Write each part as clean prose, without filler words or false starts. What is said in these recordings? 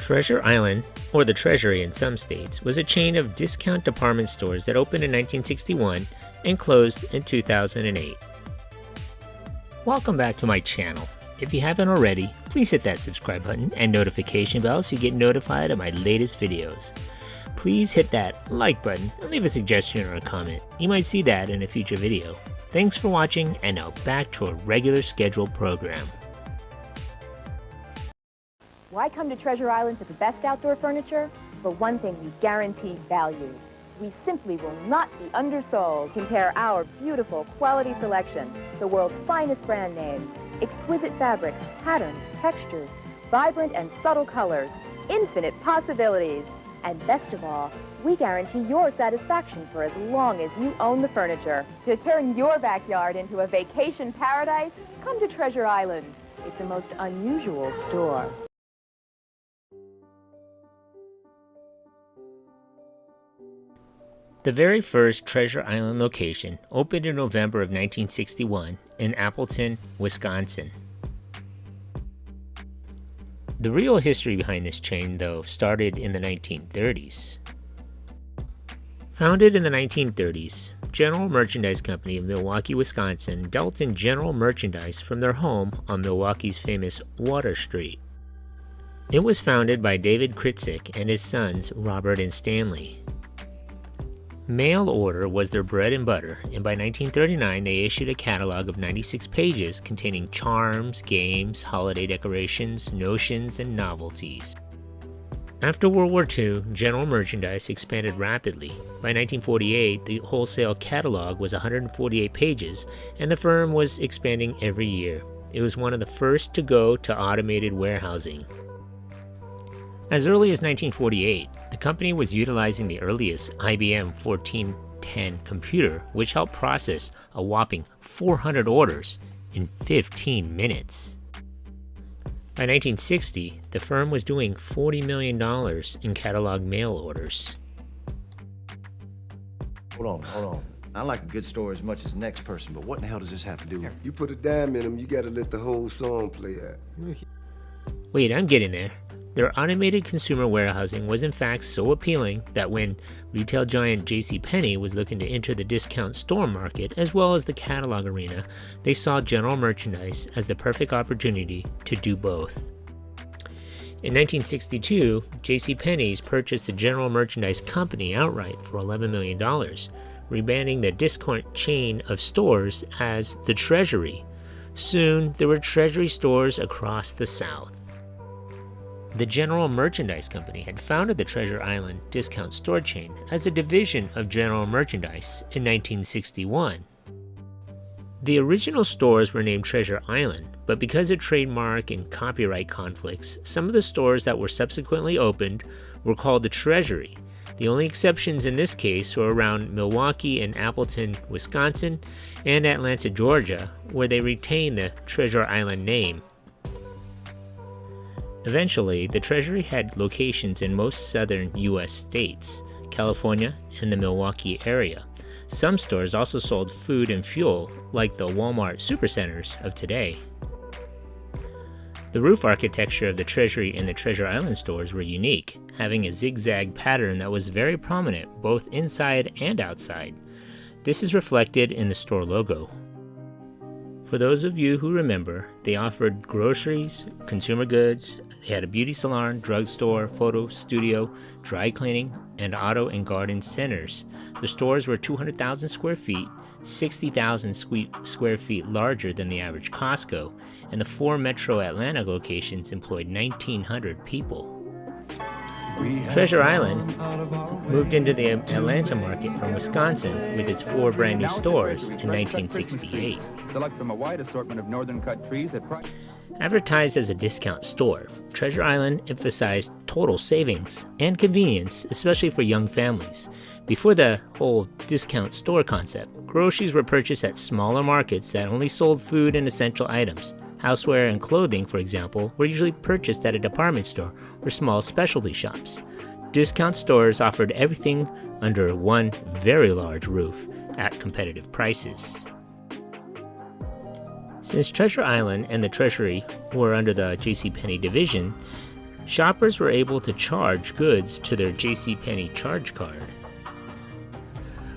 Treasure Island, or the Treasury in some states, was a chain of discount department stores that opened in 1961 and closed in 2008. Welcome back to my channel. If you haven't already, please hit that subscribe button and notification bell so you get notified of my latest videos. Please hit that like button and leave a suggestion or a comment. You might see that in a future video. Thanks for watching, and now back to a regular scheduled program. Why come to Treasure Island for the best outdoor furniture? For one thing, we guarantee value. We simply will not be undersold. Compare our beautiful quality selection, the world's finest brand names, exquisite fabrics, patterns, textures, vibrant and subtle colors, infinite possibilities. And best of all, we guarantee your satisfaction for as long as you own the furniture. To turn your backyard into a vacation paradise, come to Treasure Island. It's the most unusual store. The very first Treasure Island location opened in November of 1961 in Appleton, Wisconsin. The real history behind this chain, though, started in the 1930s. Founded in the 1930s, General Merchandise Company of Milwaukee, Wisconsin dealt in general merchandise from their home on Milwaukee's famous Water Street. It was founded by David Kritzik and his sons Robert and Stanley. Mail order was their bread and butter, and by 1939 they issued a catalog of 96 pages containing charms, games, holiday decorations, notions, and novelties. After World War II, general merchandise expanded rapidly. By 1948, the wholesale catalog was 148 pages, and the firm was expanding every year. It was one of the first to go to automated warehousing. As early as 1948, the company was utilizing the earliest IBM 1410 computer, which helped process a whopping 400 orders in 15 minutes. By 1960, the firm was doing $40 million in catalog mail orders. Hold on. I like a good story as much as the next person, but what in the hell does this have to do with... You put a dime in them, you gotta let the whole song play out. Wait, I'm getting there. Their automated consumer warehousing was in fact so appealing that when retail giant JC Penney was looking to enter the discount store market as well as the catalog arena, they saw general merchandise as the perfect opportunity to do both. In 1962, JC Penney's purchased the general merchandise company outright for $11 million, rebranding the discount chain of stores as the Treasury. Soon, there were Treasury stores across the South. The General Merchandise Company had founded the Treasure Island discount store chain as a division of General Merchandise in 1961. The original stores were named Treasure Island, but because of trademark and copyright conflicts, some of the stores that were subsequently opened were called the Treasury. The only exceptions in this case were around Milwaukee and Appleton, Wisconsin, and Atlanta, Georgia, where they retained the Treasure Island name. Eventually, the Treasury had locations in most southern U.S. states, California, and the Milwaukee area. Some stores also sold food and fuel, like the Walmart supercenters of today. The roof architecture of the Treasury and the Treasure Island stores were unique, having a zigzag pattern that was very prominent both inside and outside. This is reflected in the store logo. For those of you who remember, they offered groceries, consumer goods. They had a beauty salon, drugstore, photo studio, dry cleaning, and auto and garden centers. The stores were 200,000 square feet, 60,000 square feet larger than the average Costco, and the 4 metro Atlanta locations employed 1,900 people. Treasure Island moved into the Atlanta market from Wisconsin with its 4 brand new stores in 1968. Select from a wide assortment of northern cut trees at price. Advertised as a discount store, Treasure Island emphasized total savings and convenience, especially for young families. Before the whole discount store concept, groceries were purchased at smaller markets that only sold food and essential items. Houseware and clothing, for example, were usually purchased at a department store or small specialty shops. Discount stores offered everything under one very large roof at competitive prices. Since Treasure Island and the Treasury were under the JC Penney division, shoppers were able to charge goods to their JC Penney charge card.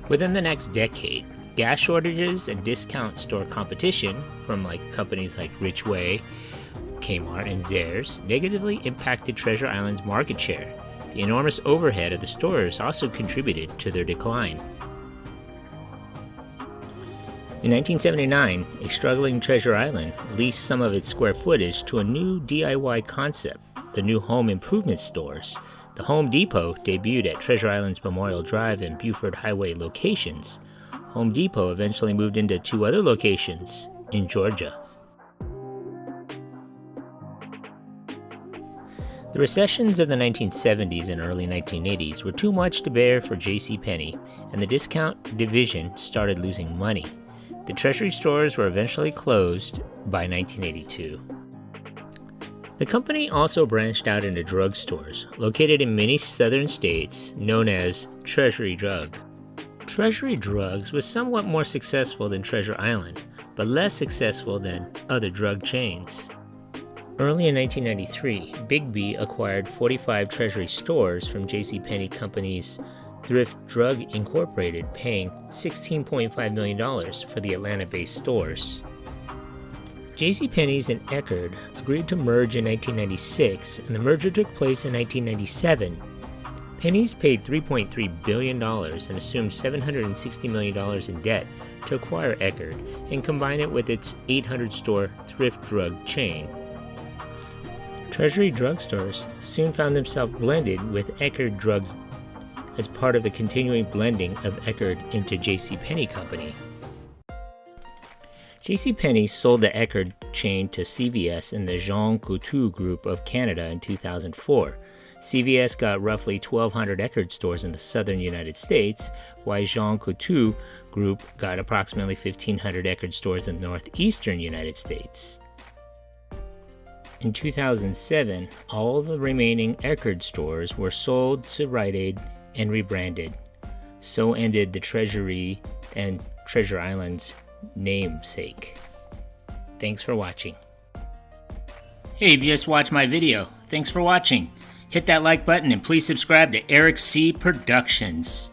Within the next decade, gas shortages and discount store competition from companies like Ridgeway, Kmart, and Zehrs negatively impacted Treasure Island's market share. The enormous overhead of the stores also contributed to their decline. In 1979, a struggling Treasure Island leased some of its square footage to a new DIY concept, the new home improvement stores. The Home Depot debuted at Treasure Island's Memorial Drive and Buford Highway locations. Home Depot eventually moved into 2 other locations in Georgia. The recessions of the 1970s and early 1980s were too much to bear for JC Penney, and the discount division started losing money. The Treasury stores were eventually closed by 1982. The company also branched out into drugstores, located in many southern states, known as Treasury Drug. Treasury Drugs was somewhat more successful than Treasure Island, but less successful than other drug chains. Early in 1993, Big B acquired 45 Treasury stores from JC Penney Company's Thrift Drug Incorporated, paying $16.5 million for the Atlanta-based stores. JC Penney's and Eckerd agreed to merge in 1996, and the merger took place in 1997. Penney's paid $3.3 billion and assumed $760 million in debt to acquire Eckerd and combine it with its 800-store thrift drug chain. Treasury drugstores soon found themselves blended with Eckerd drugs as part of the continuing blending of Eckerd into JC Penney Company. JC Penney sold the Eckerd chain to CVS and the Jean Coutu Group of Canada in 2004. CVS got roughly 1,200 Eckerd stores in the southern United States, while Jean Coutu Group got approximately 1,500 Eckerd stores in the northeastern United States. In 2007, all the remaining Eckerd stores were sold to Rite Aid and rebranded. So ended the Treasury and Treasure Island's namesake. Thanks for watching. Hey, if you just watched my video, thanks for watching. Hit that like button and please subscribe to Eric C. Productions.